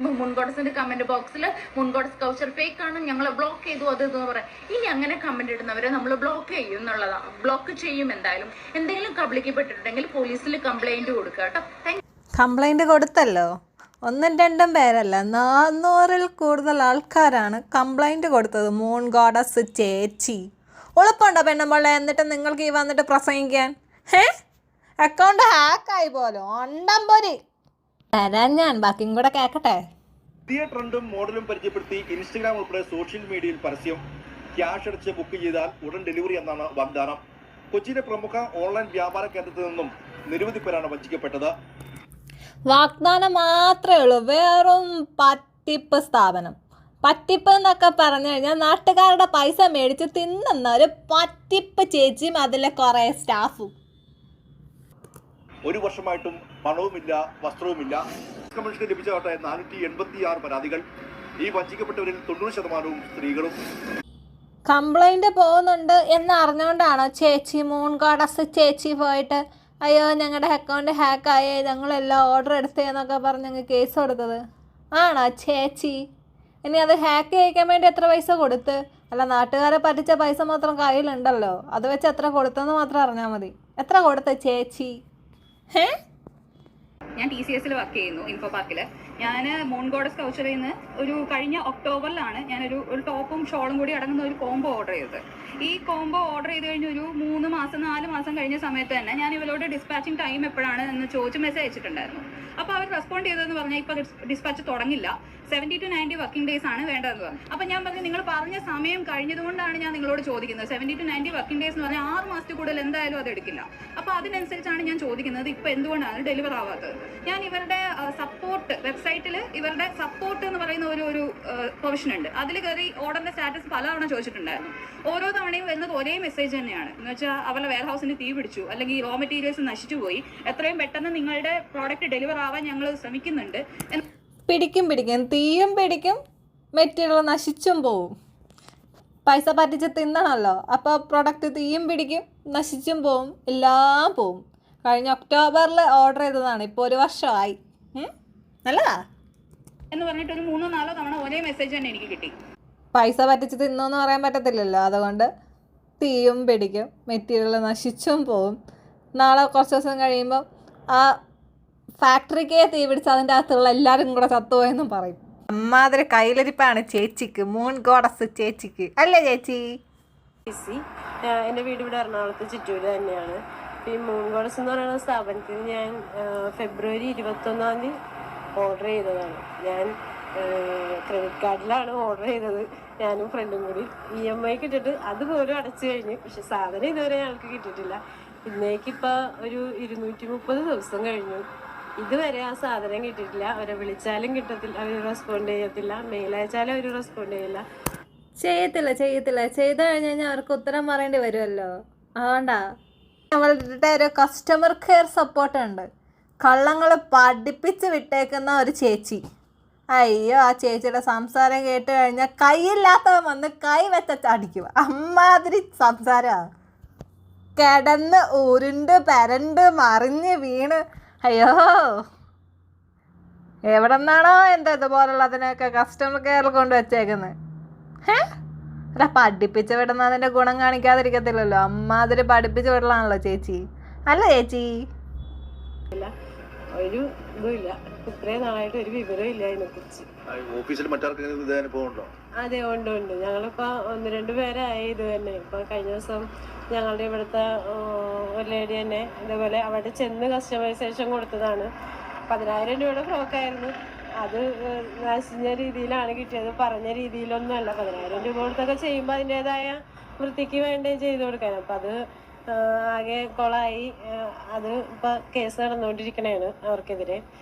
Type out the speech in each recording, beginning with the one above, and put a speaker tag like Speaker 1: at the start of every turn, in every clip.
Speaker 1: മുൻകോടസിന്റെ comment ബോക്സിൽ മുൻകോടസ് couture fake ആണ്, ഞങ്ങൾ ബ്ലോക്ക് ചെയ്തു അത് ഇതെന്ന് പറയാം. ഇനി അങ്ങനെ കമന്റ് ഇടുന്നവരെ നമ്മൾ ബ്ലോക്ക് ചെയ്യും എന്നുള്ളതാണ്. ബ്ലോക്ക് ചെയ്യും എന്തായാലും. എന്തെങ്കിലും കബളിക്കപ്പെട്ടിട്ടുണ്ടെങ്കിൽ പോലീസിൽ കംപ്ലൈന്റ് കൊടുക്കുക കേട്ടോ.
Speaker 2: കംപ്ലൈന്റ് കൊടുത്തല്ലോ. ഒന്നും രണ്ടും പേരല്ല, 400-ൽ കൂടുതൽ ആൾക്കാരാണ് കംപ്ലൈന്റ് കൊടുത്തത്. മൂൺ ഗോഡസ് ചേച്ചി ഉളുപ്പുണ്ടോ പെണ്ണുമ്പോളെ? എന്നിട്ട് നിങ്ങൾക്ക് ഈ വന്നിട്ട് പ്രസംഗിക്കാൻ? അക്കൗണ്ട് ഹാക്കായി പോലോ ഒണ്ടമ്പൊരി തരാൻ ഞാൻ. ബാക്കിയും കൂടെ കേക്കട്ടെ.
Speaker 3: പുതിയ ട്രെൻഡും മോഡലും പരിചയപ്പെടുത്തി ഇൻസ്റ്റഗ്രാം ഉൾപ്പെടെ സോഷ്യൽ മീഡിയയിൽ പരസ്യം. ക്യാഷ് അടിച്ച് ബുക്ക് ചെയ്താൽ ഉടൻ ഡെലിവറി എന്നാണ് വാഗ്ദാനം. കൊച്ചിയിലെ പ്രമുഖ ഓൺലൈൻ വ്യാപാര കേന്ദ്രത്തിൽ നിന്നും നിരവധി പേരാണ് വഞ്ചിക്കപ്പെട്ടത്.
Speaker 2: വാഗ്ദാനം മാത്രമേ ഉള്ളൂ, വെറും പറ്റിപ്പ് സ്ഥാപനം. പറ്റിപ്പ് എന്നൊക്കെ പറഞ്ഞു കഴിഞ്ഞാൽ നാട്ടുകാരുടെ പൈസ മേടിച്ച് തിന്നുന്ന ഒരു പറ്റിപ്പ് ചേച്ചിയും അതിലെ കുറേ സ്റ്റാഫും.
Speaker 3: ഒരു വർഷമായിട്ടും പണവുമില്ല, വസ്ത്രവുമില്ല. കമ്മീഷന് ലഭിച്ചതാട്ടെ 486 പരാതികൾ. ഈ വഞ്ചിക്കപ്പെട്ടവരിൽ 90% സ്ത്രീകളും.
Speaker 2: കംപ്ലൈന്റ് പോകുന്നുണ്ട് എന്ന് അറിഞ്ഞുകൊണ്ടാണോ ചേച്ചി മൂൺ ഗോഡസ് ചേച്ചി പോയിട്ട് അയ്യോ ഞങ്ങളുടെ അക്കൗണ്ട് ഹാക്കായേ, ഞങ്ങളെല്ലാം ഓർഡർ എടുത്തേന്നൊക്കെ പറഞ്ഞ് ഞങ്ങൾ കേസ് കൊടുത്തത്? ആണോ ചേച്ചി? ഇനി അത് ഹാക്ക് ചെയ്യിക്കാൻ വേണ്ടി എത്ര പൈസ കൊടുത്ത്? അല്ല, നാട്ടുകാരെ പറ്റിച്ച പൈസ മാത്രം കയ്യിലുണ്ടല്ലോ, അത് വെച്ച് എത്ര കൊടുത്തെന്ന് മാത്രം അറിഞ്ഞാൽ മതി. എത്ര കൊടുത്ത ചേച്ചി?
Speaker 4: ഞാൻ TCS വർക്ക് ചെയ്യുന്നു, ഇൻഫോ പാർക്കിൽ. ഞാൻ മൂൺ ഗോഡസ് കൗച്ചറിൽ നിന്ന് ഒരു കഴിഞ്ഞ ഒക്ടോബറിലാണ് ഞാനൊരു ടോപ്പും ഷോളും കൂടി അടങ്ങുന്ന ഒരു കോംബോ ഓർഡർ ചെയ്തത്. ഈ കോംബോ ഓർഡർ ചെയ്ത് കഴിഞ്ഞ് ഒരു 3 മാസം 4 മാസം കഴിഞ്ഞ സമയത്ത് തന്നെ ഞാൻ ഇവരോട് ഡിസ്പാച്ചിങ് ടൈം എപ്പോഴാണ് എന്ന് ചോദിച്ച് മെസ്സേജ് അയച്ചിട്ടുണ്ടായിരുന്നു. അപ്പോൾ അവർ റെസ്പോണ്ട് ചെയ്തതെന്ന് പറഞ്ഞാൽ ഇപ്പോൾ ഡിസ്പാച്ച് തുടങ്ങില്ല, 70 to 90 വർക്കിംഗ് ഡേയ്സ് ആണ് വേണ്ടതെന്ന് പറഞ്ഞു. അപ്പോൾ ഞാൻ പറഞ്ഞു നിങ്ങൾ പറഞ്ഞ സമയം കഴിഞ്ഞതുകൊണ്ടാണ് ഞാൻ നിങ്ങളോട് ചോദിക്കുന്നത്. 70 to 90 വർക്കിംഗ് ഡേയ്സ് എന്ന് പറഞ്ഞാൽ 6 മാസത്തിൽ കൂടുതൽ എന്തായാലും അത് എടുക്കില്ല. അപ്പോൾ അതിനനുസരിച്ചാണ് ഞാൻ ചോദിക്കുന്നത് ഇപ്പോൾ എന്തുകൊണ്ടാണ് ഡെലിവർ ആവാത്തത്. ഞാൻ ഇവരുടെ സപ്പോർട്ട് വെബ്സൈറ്റിൽ ഇവരുടെ സപ്പോർട്ട് എന്ന് പറയുന്ന ഒരു പ്രൊവിഷൻ ഉണ്ട്. അതിൽ കയറി ഓർഡറിന്റെ സ്റ്റാറ്റസ് പലതവണ ചോദിച്ചിട്ടുണ്ടായിരുന്നു. ഓരോ തവണയും വരുന്നത് ഒരേ മെസ്സേജ് തന്നെയാണ്. എന്ന് വെച്ചാൽ അവരുടെ വെയർ ഹൗസിന് തീ പിടിച്ചു, അല്ലെങ്കിൽ റോ മെറ്റീരിയൽസ് നശിച്ചു പോയി, എത്രയും പെട്ടെന്ന് നിങ്ങളുടെ പ്രോഡക്റ്റ് ഡെലിവർ ആവാൻ ഞങ്ങൾ ശ്രമിക്കുന്നുണ്ട്.
Speaker 2: പിടിക്കും തീയും പിടിക്കും, മെറ്റീരിയൽ നശിച്ചും പോവും. പൈസ പറ്റിച്ച് തിന്നണമല്ലോ, അപ്പോൾ പ്രൊഡക്റ്റ് തീയും പിടിക്കും, നശിച്ചും പോവും, എല്ലാം പോവും. കഴിഞ്ഞ ഒക്ടോബറിൽ ഓർഡർ ചെയ്തതാണ്, ഇപ്പോൾ 1 വർഷമായി. നല്ലതാ
Speaker 4: എന്ന് പറഞ്ഞിട്ട് ഒരു 3-4 തവണ ഒരേ മെസ്സേജ് തന്നെ എനിക്ക് കിട്ടി.
Speaker 2: പൈസ പറ്റിച്ച് തിന്നോന്ന് പറയാൻ പറ്റത്തില്ലല്ലോ, അതുകൊണ്ട് തീയും പിടിക്കും, മെറ്റീരിയൽ നശിച്ചും പോവും. നാളെ കുറച്ച് ദിവസം കഴിയുമ്പോൾ ആ ഫാക്ടറിക്കേ തീ പിടിച്ച് അതിൻ്റെ അകത്തുള്ള എല്ലാവരും കൂടെ ചത്തുപോയെന്നും പറയും. അമ്മാതിരി കയ്യിലിരിപ്പാണ് ചേച്ചിക്ക്, മൂൺ ഗോഡസ് ചേച്ചിക്ക്. അല്ലേ ചേച്ചി?
Speaker 5: എൻ്റെ വീട് ഇവിടെ എറണാകുളത്ത് ചിറ്റൂര് തന്നെയാണ്. ഈ മൂൺ ഗോഡസ് എന്ന് പറയുന്ന സ്ഥാപനത്തിൽ ഞാൻ ഫെബ്രുവരി 21 ഓർഡർ ചെയ്തതാണ്. ഞാൻ ക്രെഡിറ്റ് കാർഡിലാണ് ഓർഡർ ചെയ്തത്, ഞാനും ഫ്രണ്ടും കൂടി. EMI കിട്ടിയിട്ട് അതുപോലും അടച്ചു കഴിഞ്ഞു. പക്ഷെ സാധനം ഇതുവരെ ഞങ്ങൾക്ക് കിട്ടിയിട്ടില്ല. ഇന്നേക്കിപ്പോൾ ഒരു 230 ദിവസം കഴിഞ്ഞു, ഇതുവരെ ആ സാധനം കിട്ടിയിട്ടില്ല. അവരെ വിളിച്ചാലും കിട്ടത്തില്ല, അവർ റെസ്പോണ്ട് ചെയ്യത്തില്ല. മെയിൽ അയച്ചാലും അവർ റെസ്പോണ്ട് ചെയ്യില്ല.
Speaker 2: ചെയ്യത്തില്ല. ചെയ്ത് കഴിഞ്ഞ് കഴിഞ്ഞാൽ അവർക്ക് ഉത്തരം പറയേണ്ടി വരുമല്ലോ, അതുകൊണ്ടാ. നമ്മളുടെ ഒരു കസ്റ്റമർ കെയർ സപ്പോർട്ട് ഉണ്ട്, കള്ളങ്ങൾ പഠിപ്പിച്ച് വിട്ടേക്കുന്ന ഒരു ചേച്ചി. അയ്യോ, ആ ചേച്ചിയുടെ സംസാരം കേട്ട് കഴിഞ്ഞാൽ കൈയില്ലാത്തവൻ വന്ന് കൈ വെച്ച അടിക്കുക. അമ്മാതിരി സംസാരമാണ്. കിടന്ന് ഉരുണ്ട് പരണ്ട് മറിഞ്ഞ് വീണ്, അയ്യോ എവിടെ നിന്നാണോ എന്താ ഇതുപോലുള്ളതിനൊക്കെ കസ്റ്റമർ കെയറിൽ കൊണ്ട് വെച്ചേക്കുന്നത്? അല്ല, പഠിപ്പിച്ച് വിടുന്നതിൻ്റെ ഗുണം കാണിക്കാതിരിക്കത്തില്ലല്ലോ. അമ്മാതിരി പഠിപ്പിച്ച് വിടലാണല്ലോ ചേച്ചി. അല്ല ചേച്ചി?
Speaker 5: ഒരു ഇതുമില്ല, ഇത്രയും നാളായിട്ട് ഒരു വിവരം ഇല്ല ഇതിനെക്കുറിച്ച്.
Speaker 3: ഓഫീസിൽ മറ്റാർക്കെങ്കിലും ഇത് അനുഭവം ഉണ്ടോ?
Speaker 5: അതെ, ഉണ്ട്. ഞങ്ങളിപ്പോൾ 1-2 പേരായി ഇത് തന്നെ. ഇപ്പോൾ കഴിഞ്ഞ ദിവസം ഞങ്ങളുടെ ഇവിടുത്തെ ഒരു ലേഡി തന്നെ ഇതേപോലെ അവിടെ ചെന്ന് കസ്റ്റമൈസേഷൻ കൊടുത്തതാണ്. 10,000 രൂപയുടെ ഫ്രോക്കായിരുന്നു. അത് നശിച്ച രീതിയിലാണ് കിട്ടിയത്, പറഞ്ഞ രീതിയിലൊന്നുമല്ല. 10,000 രൂപ കൊടുത്തൊക്കെ ചെയ്യുമ്പോൾ അതിൻ്റെതായ വൃത്തിക്ക് വേണ്ടേ ചെയ്ത് കൊടുക്കാൻ. അപ്പം അത് ആകെ കൊളായി. അത് ഇപ്പോൾ കേസ് നടന്നുകൊണ്ടിരിക്കണേണ് അവർക്കെതിരെ.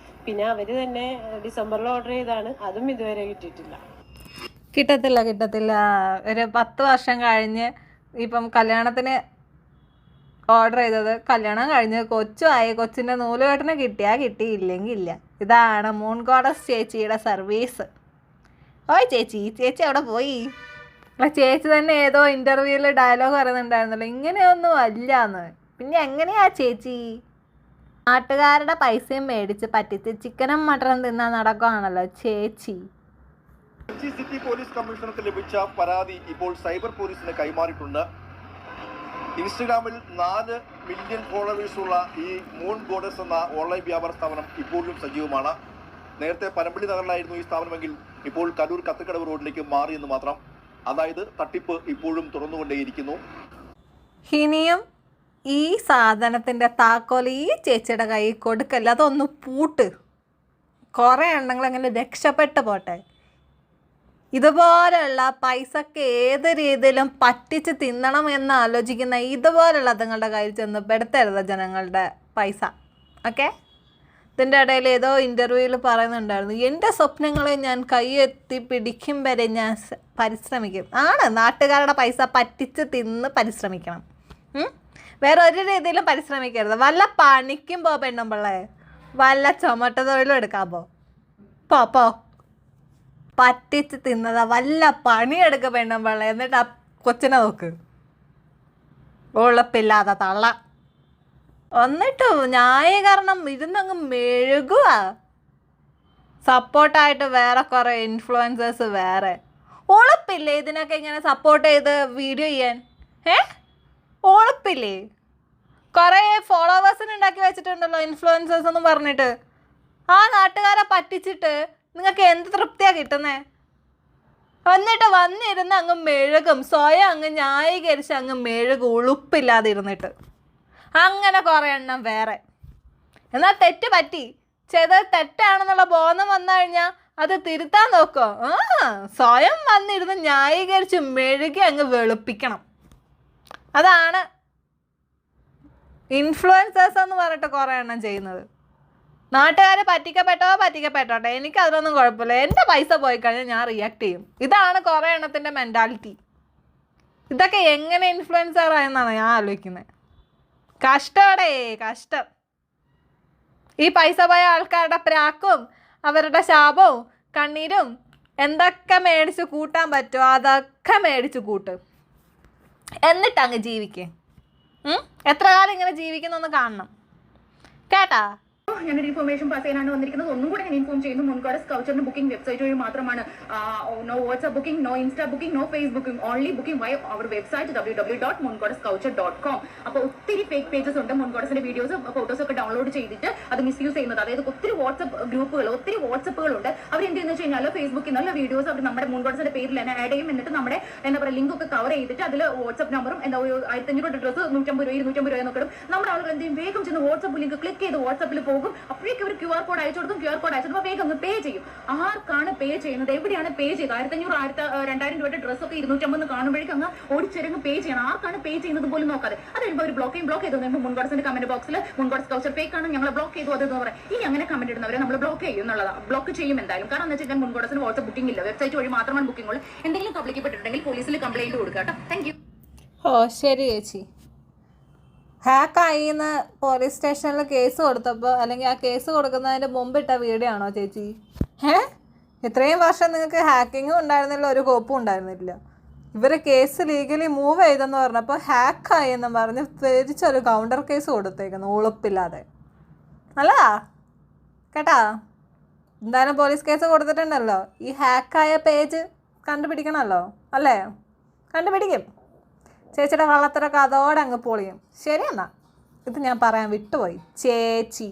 Speaker 5: പിന്നെ അവർ തന്നെ ഡിസംബറിൽ ഓർഡർ ചെയ്താണ്, അതും ഇതുവരെ കിട്ടിയിട്ടില്ല.
Speaker 2: കിട്ടത്തില്ല. ഒരു 10 വർഷം കഴിഞ്ഞ് ഇപ്പം കല്യാണത്തിന് ഓർഡർ ചെയ്തത്, കല്യാണം കഴിഞ്ഞ് കൊച്ചുമായി, കൊച്ചിൻ്റെ നൂലുകെട്ടിന് കിട്ടി, ഇല്ലെങ്കിൽ ഇല്ല. ഇതാണ് മൂൺ ഗോഡസ് ചേച്ചിയുടെ സർവീസ്. ഓയ് ചേച്ചി അവിടെ പോയി? അല്ല, ചേച്ചി തന്നെ ഏതോ ഇൻ്റർവ്യൂവിൽ ഡയലോഗ് പറയുന്നുണ്ടായിരുന്നല്ലോ, ഇങ്ങനെയൊന്നും അല്ല എന്ന്. പിന്നെ എങ്ങനെയാ ചേച്ചി? നാട്ടുകാരുടെ പൈസയും മേടിച്ച് പറ്റിച്ച് ചിക്കനും മട്ടനും തിന്നാൻ നടക്കുകയാണല്ലോ ചേച്ചി.
Speaker 3: കൊച്ചി സിറ്റി പോലീസ് കമ്മീഷണർക്ക് ലഭിച്ച പരാതി ഇപ്പോൾ സൈബർ പോലീസിന് കൈമാറിയിട്ടുണ്ട്. ഇൻസ്റ്റഗ്രാമിൽ 4 മില്യൺ ഫോളോവേഴ്സുള്ള ഈ മൂൺ ഗോഡസ് എന്ന ഓൺലൈൻ വ്യാപാര സ്ഥാപനം ഇപ്പോഴും സജീവമാണ്. നേരത്തെ പനമ്പള്ളി നഗറിലായിരുന്നു ഈ സ്ഥാപനമെങ്കിൽ ഇപ്പോൾ കലൂർ കത്തക്കടവ് റോഡിലേക്ക് മാറിയെന്ന് മാത്രം. അതായത് തട്ടിപ്പ് ഇപ്പോഴും തുറന്നുകൊണ്ടേയിരിക്കുന്നു.
Speaker 2: ഇനിയും ഈ സാധനത്തിൻ്റെ താക്കോൽ ഈ ചേച്ചിയുടെ കൈ കൊടുക്കല്ല, അതൊന്ന് പൂട്ട്. കുറേ ഉണ്ടെങ്കിൽ അങ്ങനെ രക്ഷപ്പെട്ട് പോട്ടെ. ഇതുപോലുള്ള പൈസക്ക് ഏത് രീതിയിലും പറ്റിച്ച് തിന്നണം എന്ന് ആലോചിക്കുന്ന ഇതുപോലുള്ള അതുങ്ങളുടെ കയ്യിൽ ചെന്ന് പെടുത്തരുത് ജനങ്ങളുടെ പൈസ. ഓക്കെ, ഇതിൻ്റെ ഇടയിൽ ഏതോ ഇൻ്റർവ്യൂവിൽ പറയുന്നുണ്ടായിരുന്നു, എൻ്റെ സ്വപ്നങ്ങളെ ഞാൻ കൈയെത്തി പിടിക്കും വരെ ഞാൻ പരിശ്രമിക്കും. ആണ്, നാട്ടുകാരുടെ പൈസ പറ്റിച്ച് തിന്ന് പരിശ്രമിക്കണം. വേറെ ഒരു രീതിയിലും പരിശ്രമിക്കരുത്. വല്ല പണിക്കും പോ പെണ്ണുമ്പിള്ളേ, വല്ല ചുമട്ട തൊഴിലും എടുക്കാൻ പോ. പറ്റിച്ച് തിന്നതാ, വല്ല പണിയെടുക്ക പെണ്ണുമ്പിള്ളേ. എന്നിട്ട് ആ കൊച്ചിനെ നോക്ക്, ഉളപ്പില്ലാതെ തള്ള. എന്നിട്ട് ന്യായീകരണം ഇരുന്നങ്ങ് മെഴുകുക. സപ്പോർട്ടായിട്ട് വേറെ കുറേ ഇൻഫ്ലുവൻസേഴ്സ് വേറെ. ഉളപ്പില്ലേ ഇതിനൊക്കെ ഇങ്ങനെ സപ്പോർട്ട് ചെയ്ത് വീഡിയോ ചെയ്യാൻ? ഉളപ്പില്ലേ? കുറേ ഫോളോവേഴ്സിന് ഉണ്ടാക്കി വെച്ചിട്ടുണ്ടല്ലോ ഇൻഫ്ലുവൻസേഴ്സ് എന്ന് പറഞ്ഞിട്ട്. ആ നാട്ടുകാരെ പറ്റിച്ചിട്ട് നിങ്ങൾക്ക് എന്ത് തൃപ്തിയാണ് കിട്ടുന്നേ? എന്നിട്ട് വന്നിരുന്ന് അങ്ങ് മെഴുകും, സ്വയം അങ്ങ് ന്യായീകരിച്ച് അങ്ങ് മെഴുകും, ഉളുപ്പില്ലാതെ ഇരുന്നിട്ട്. അങ്ങനെ കുറേ എണ്ണം വേറെ. എന്നാൽ തെറ്റ് പറ്റി, ചെയ്തത് തെറ്റാണെന്നുള്ള ബോധം വന്നു കഴിഞ്ഞാൽ അത് തിരുത്താൻ നോക്കോ? സ്വയം വന്നിരുന്ന് ന്യായീകരിച്ച് മെഴുകി അങ്ങ് വെളുപ്പിക്കണം. അതാണ് ഇൻഫ്ലുവൻസേഴ്സ് എന്ന് പറഞ്ഞിട്ട് കുറേ എണ്ണം ചെയ്യുന്നത്. നാട്ടുകാർ പറ്റിക്കപ്പെട്ടോട്ടെ, എനിക്ക് അതിനൊന്നും കുഴപ്പമില്ല. എൻ്റെ പൈസ പോയി കഴിഞ്ഞാൽ ഞാൻ റിയാക്ട് ചെയ്യും. ഇതാണ് കുറേ എണ്ണത്തിൻ്റെ മെൻറ്റാലിറ്റി. ഇതൊക്കെ എങ്ങനെ ഇൻഫ്ലുവൻസർ ആയെന്നാണ് ഞാൻ ആലോചിക്കുന്നത്. കഷ്ടം. ഈ പൈസ പോയ ആൾക്കാരുടെ പ്രാക്കും അവരുടെ ശാപവും കണ്ണീരും എന്തൊക്കെ മേടിച്ച് കൂട്ടാൻ പറ്റുമോ അതൊക്കെ മേടിച്ച് കൂട്ട്. എന്നിട്ട് അങ്ങ് ജീവിക്കേ. എത്ര കാലം ഇങ്ങനെ ജീവിക്കുന്നൊന്ന് കാണണം കേട്ടാ.
Speaker 1: ഞാനൊരു ഇൻഫർമേഷൻ പാസ് ചെയ്യാനാണ് വന്നിരിക്കുന്നത്. ഒന്നും കൂടെ ഞാൻ ഇൻഫോം ചെയ്യുന്നു, മുൻ ഗോഡസ് കൾച്ചറിന്റെ ബുക്കിംഗ് വെബ്സൈറ്റ് വഴി മാത്രമാണ്. No WhatsApp booking, no insta booking, no face booking, only booking via our website www.moongoddessculture.com. അപ്പോൾ ഒത്തിരി ഫേക്ക് പേജസ് ഉണ്ട്. മുൻ ഗോഡസിന്റെ വീഡിയോസ് ഫോട്ടോസ് ഒക്കെ ഡൗൺലോഡ് ചെയ്തിട്ട് അത് മിസ്യൂസ് ചെയ്യുന്നത്. അതായത് ഒത്തിരി വാട്സ്ആപ്പ് ഗ്രൂപ്പുകൾ, ഒത്തിരി വാട്സ്ആപ്പുകളുണ്ട്. അവർ എന്ത് ചെയ്യുന്ന വെച്ച് കഴിഞ്ഞാൽ ഫേസ്ബുക്കിൽ നല്ല വീഡിയോസ് അവർ നമ്മുടെ മുൻ ഗോഡസിന്റെ പേരിൽ തന്നെ ആഡ് ചെയ്യും. എന്നിട്ട് നമ്മുടെ എന്താ പറയുക ലിങ്ക് ഒക്കെ കവർ ചെയ്തിട്ട് അതിൽ വാട്സ്ആപ്പ് നമ്പറും എന്താ 1500 ഡ്രസ്സ് 150 രൂപ 250 രൂപ എന്നൊക്കെ ഇടും. നമ്മുടെ ആളുകൾ എന്ത് ചെയ്യും, വേഗം ചെന്ന് വാട്സ്ആപ്പ് ലിങ്ക് ക്ലിക്ക് ചെയ്ത് വാട്സ്ആപ്പിൽ പോകും. അപ്പോഴേക്കും അവർ QR കോഡ് അയച്ചു കൊടുക്കും. QR കോഡ് അയച്ചപ്പോൾ വേഗം ഒന്ന് പേ ചെയ്യും. ആർക്കാണ് പേ ചെയ്യുന്നത്, എവിടെയാണ് പേ ചെയ്തത്? 1500 2000 രൂപയുടെ ഡ്രസ്സൊക്കെ 250 കാണുമ്പോഴേക്കും അങ്ങ് ഓടിച്ചിറങ്ങ് പേ ചെയ്യണം. ആർക്കാണ് പേ ചെയ്യുന്നത് പോലും നോക്കാതെ. അത് കഴിയുമ്പോൾ ഒരു ബ്ലോക്ക് ചെയ്തു. മുൻ ഗോഡസിന്റെ കമന്റ് ബോക്സിൽ മുൻ ഗോഡസ് കൾച്ചർ ഫേക്ക് ആണ്, ഞങ്ങൾ ബ്ലോക്ക് ചെയ്തു അത് പറയാം. ഇനി അങ്ങനെ കമന്റ് ഇടുന്നവരെ നമ്മൾ ബ്ലോക്ക് ചെയ്യും എന്നുള്ളതാണ്. ബ്ലോക്ക് ചെയ്യും എന്തായാലും. കാരണം എന്താ വെച്ചാൽ മുൻ ഗോഡസിന് വാട്സ്ആപ്പ് ബുക്കിംഗ് ഇല്ല, വെബ്സൈറ്റ് വഴി മാത്രമാണ് ബുക്കിംഗ് ഉള്ളൂ. എന്തെങ്കിലും പബ്ലിക്കപ്പെട്ടിട്ടുണ്ടെങ്കിൽ പോലീസിൽ കംപ്ലൈന്റ് കൊടുക്കുക കേട്ടോ. Thank you.
Speaker 2: ശരി ചേച്ചി. ഹാക്കായിന്ന് പോലീസ് സ്റ്റേഷനിൽ കേസ് കൊടുത്തപ്പോൾ, അല്ലെങ്കിൽ ആ കേസ് കൊടുക്കുന്നതിൻ്റെ മുമ്പിട്ട വീഡിയോ ആണോ ചേച്ചി? ഇത്രയും വർഷം നിങ്ങൾക്ക് ഹാക്കിങ്ങും ഉണ്ടായിരുന്നില്ല, ഒരു കോപ്പും ഉണ്ടായിരുന്നില്ല. ഇവർ കേസ് ലീഗലി മൂവ് ചെയ്തെന്ന് പറഞ്ഞപ്പോൾ ഹാക്കായി എന്ന് പറഞ്ഞ് തിരിച്ചൊരു കൗണ്ടർ കേസ് കൊടുത്തേക്കുന്നു ഉളുപ്പില്ലാതെ. നല്ലതാ കേട്ടാ. എന്തായാലും പോലീസ് കേസ് കൊടുത്തിട്ടുണ്ടല്ലോ. ഈ ഹാക്കായ പേജ് കണ്ടുപിടിക്കണമല്ലോ അല്ലേ? കണ്ടുപിടിക്കും. ചേച്ചിയുടെ കള്ളത്തരൊക്കെ അതോടെ അങ്ങ് പൊളിയും. ശരി എന്നാ, ഇത് ഞാൻ പറയാൻ വിട്ടുപോയി ചേച്ചി.